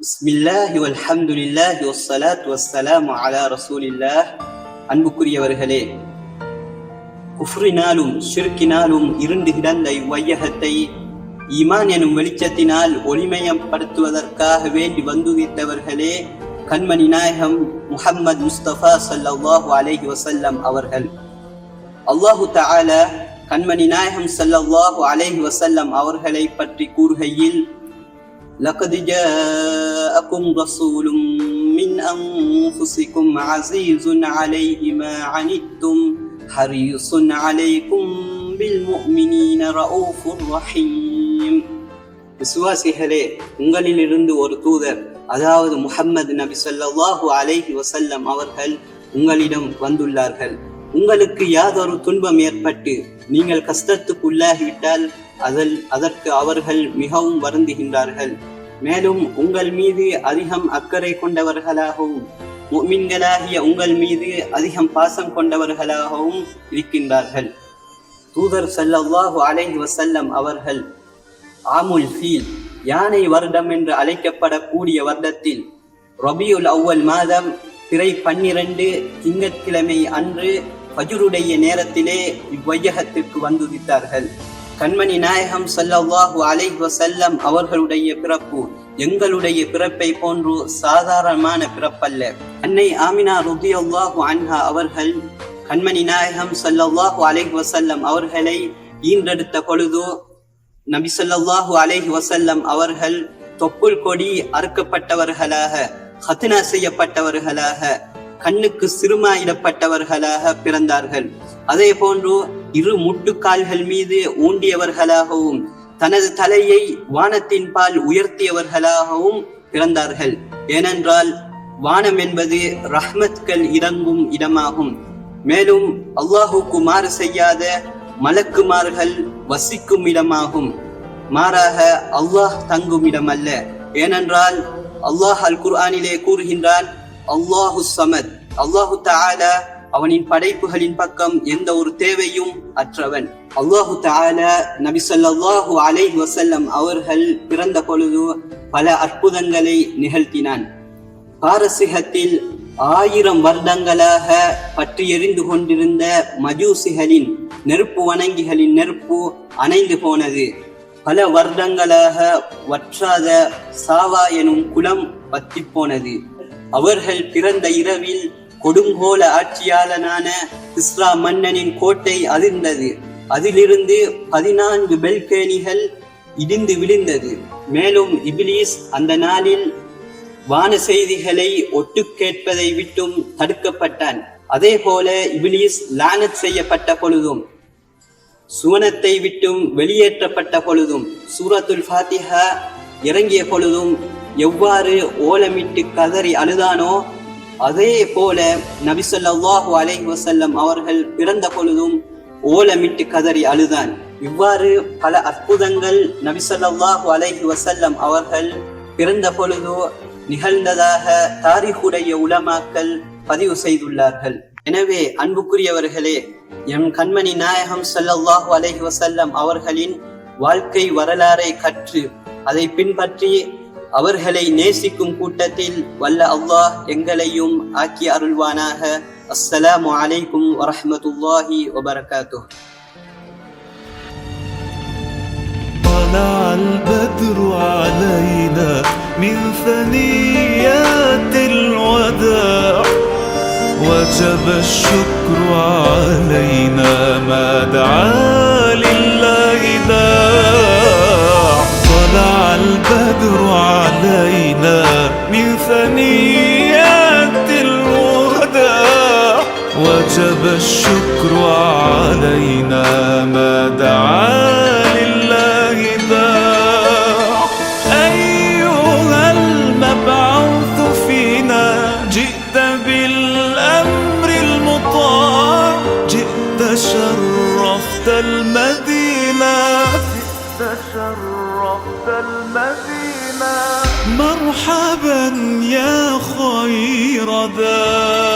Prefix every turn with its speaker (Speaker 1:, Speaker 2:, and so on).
Speaker 1: பிஸ்மில்லாஹி வல்ஹம்துலில்லாஹி வஸ்ஸலாத்து வஸ்ஸலாமு அலா ரசூலில்லாஹ். அன்புக்குரியவர்களே, குஃப்ரினாலும் ஷிர்கினாலும் இருண்டு கிடந்த இவ்வையகத்தை ஈமான் எனும் வெளிச்சத்தினால் ஒளிமயப்படுத்துவதற்காக வேண்டி வந்துதித்தவர்களே கண்மணி நாயகம் முஹம்மது முஸ்தபா ஸல்லல்லாஹு அலைஹி வஸல்லம் அவர்கள். அல்லாஹு தஆலா கண்மணி நாயகம் ஸல்லல்லாஹு அலைஹி வஸல்லம் அவர்களை பற்றி கூறுகையில், லகத் ஜாஅக்கும் ரசூலும் மின் அன்ஃபுஸிக்கும் அஸீஸுன் அலைஹி மா அனித்தும் ஹரீஸுன் அலைக்கும் பில் முஃமினீன ரഊஃபுர் ரஹீம். விசுவாசிகளே, உங்களிலிருந்து ஒரு தூதர், அதாவது முஹம்மது நபி ஸல்லல்லாஹு அலைஹி வஸல்லம் அவர்கள் உங்களிடம் வந்துள்ளார்கள். உங்களுக்கு யாதொரு துன்பம் ஏற்பட்டு நீங்கள் கஷ்டத்துக்குள்ளாகிவிட்டால் அதற்கு அவர்கள் மிகவும் வருந்துகின்றார்கள். மேலும் உங்கள் மீது அதிகம் அக்கறை கொண்டவர்களாகவும் முஃமின்களாகிய உங்கள் மீது அதிகம் பாசம் கொண்டவர்களாகவும் இருக்கின்றார்கள். தூதர் ஸல்லல்லாஹு அலைஹி வஸல்லம் அவர்கள் ஆமுல் ஃபீல், யானை வருடம் என்று அழைக்கப்படக்கூடிய வருடத்தில் ரபியுல் அவ்வல் மாதம் பிறை 12 திங்கட்கிழமை அன்று ஃபஜ்ருடைய நேரத்திலே இவ்வையகத்திற்கு வந்துதித்தார்கள். கண்மணி நாயகம் ஸல்லல்லாஹு அலைஹி வஸல்லம் அவர்களுடைய பிறப்பு எங்களுடைய பிறப்பை போன்று சாதாரணமான பிறப்பல்ல. அன்னை ஆமினா ரலியல்லாஹு அன்ஹா அவர்கள் கண்மணி நாயகம் ஸல்லல்லாஹு அலைஹி வஸல்லம் அவர்களை ஈன்றெடுத்த பொழுது நபி ஸல்லல்லாஹு அலைஹி வஸல்லம் அவர்கள் தொப்புள் கொடி அறுக்கப்பட்டவர்களாக, ஹத்னா செய்யப்பட்டவர்களாக, கண்ணுக்கு சிறுமாயிடப்பட்டவர்களாக பிறந்தார்கள். அதே போன்று இரு முட்டுக்கால்கள் மீது ஊண்டியவர்களாகவும் தனது தலையை வானத்தின் பால் உயர்த்தியவர்களாகவும் பிறந்தார்கள். ஏனென்றால் வானம் என்பது ரஹ்மத்கள் இறங்கும் இடமாகும். மேலும் அல்லாஹுக்கு மாறு செய்யாத மலக்குமார்கள் வசிக்கும் இடமாகும். மாறாக அல்லாஹ் தங்கும் இடம் அல்ல. ஏனென்றால் அல்லாஹ் அல் குர்ஆனிலே கூறுகின்றான், அல்லாஹு ஸமத், அல்லாஹு தஆலா அவனின் படைப்புகளின் பக்கம் எந்த ஒரு தேவையும் அற்றவன். அல்லாஹு தஆலா நபி ஸல்லல்லாஹு அலைஹி வஸல்லம் அவர்கள் பிறந்த பொழுது பல அற்புதங்களை நிகழ்த்தினான். பாரசீகத்தில் 1000 வருடங்களாக பற்றி எரிந்து கொண்டிருந்த மஜூசிகளின் நெருப்பு வணங்கிகளின் நெருப்பு அணைந்து போனது. பல வருடங்களாக வற்றாத சாவா எனும் குளம் வத்தி போனது. அவர்கள் பிறந்த இரவில் கொடுங்கோல ஆட்சியாளனான கிஸ்ரா மன்னனின் கோட்டை அதிர்ந்தது. அதிலிருந்து 14 பெல்கேணிகள் இடிந்து விழுந்தது. மேலும் இப்லீஸ் அந்த நாளில் வான செய்திகளை ஒட்டு கேட்பதை விட்டும் தடுக்கப்பட்டான். அதே போல இப்லீஸ் லானத் செய்யப்பட்ட பொழுதும் சுவனத்தை விட்டும் வெளியேற்றப்பட்ட பொழுதும் சூரத்துல் ஃபாத்திஹா இறங்கிய பொழுதும் எவ்வாறு ஓலமிட்டு கதறி அழுதானோ அதே போல நபி ஸல்லல்லாஹு அலைஹி வஸல்லம் அவர்கள் பிறந்த பொழுதும் ஓலமிட்டு கதறி அழுதான். இவ்வாறு பல அற்புதங்கள் நபி ஸல்லல்லாஹு அலைஹி வஸல்லம் அவர்கள் பிறந்த பொழுது நிகழ்ந்ததாக தாரிகுடைய உலமாக்கள் பதிவு செய்துள்ளார்கள். எனவே அன்புக்குரியவர்களே, எம் கண்மணி நாயகம் ஸல்லல்லாஹு அலைஹி வஸல்லம் அவர்களின் வாழ்க்கை வரலாறை கற்று அதை பின்பற்றி அவர்களை நேசிக்கும் கூட்டத்தில் வல்ல அல்லாஹ் எங்களையும் ஆக்கி அருள்வானாக. அஸ்ஸலாமு அலைக்கும் வரஹ்மத்துல்லாஹி வபரகாத்துஹ்.
Speaker 2: طلع البدر علينا من ثنيات الوداع وجب الشكر علينا ما دعا لله داع. طلع البدر علينا من ثنيات الوداع وجب الشكر علينا ما دعا لله داع. أيها المبعوث فينا جئت بالأمر المطاع، جئت شرفت المدينة، شرفت المدينة. مرحبا يا خير ذا